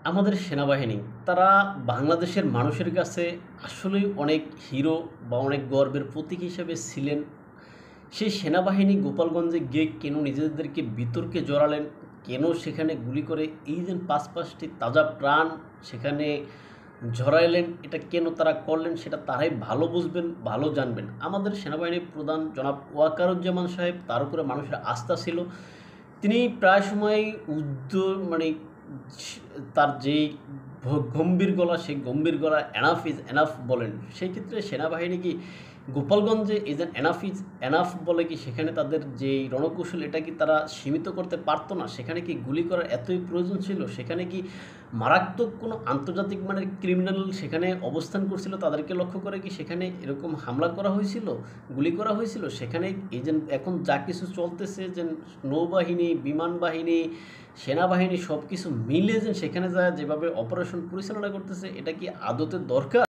আমাদের সেনাবাহিনী তারা বাংলাদেশের মানুষের কাছে আসলেই অনেক হিরো বা অনেক গর্বের প্রতীক হিসেবে ছিলেন। সেই সেনাবাহিনী গোপালগঞ্জে গিয়ে কেন নিজেদেরকে বিতর্কে জড়ালেন, কেন সেখানে গুলি করে এই যে পাঁচ পাঁচটি তাজা প্রাণ সেখানে ঝরাইলেন, এটা কেন তারা করলেন সেটা তারাই ভালো বুঝবেন, ভালো জানবেন। আমাদের সেনাবাহিনীর প্রধান জনাব ওয়াকারুজ্জামান সাহেব, তার উপরে মানুষের আস্থা ছিল। তিনি প্রায় সময় মানে তার যেই গম্ভীর গলা, সেই গম্ভীর গলা এনাফ ইজ এনাফ বলেন। সেই ক্ষেত্রে সেনাবাহিনী কি গোপালগঞ্জে ইজ এনাফ ইজ এনাফ বলে কি সেখানে তাদের যেই রণকৌশল এটা কি তারা সীমিত করতে পারতো না? সেখানে কি গুলি করার এতই প্রয়োজন ছিল? সেখানে কি মারাত্মক কোনো আন্তর্জাতিক মানের ক্রিমিনাল সেখানে অবস্থান করছিল, তাদেরকে লক্ষ্য করে কি সেখানে এরকম হামলা করা হয়েছিল, গুলি করা হয়েছিল? সেখানে এই যে এখন যা কিছু চলতেছে, যে নৌবাহিনী, বিমান বাহিনী, সেনাবাহিনী সব কিছু মিলে যে সেখানে যায় যেভাবে অপারেশন পরিচালনা করতেছে, এটা কি আদতে দরকার?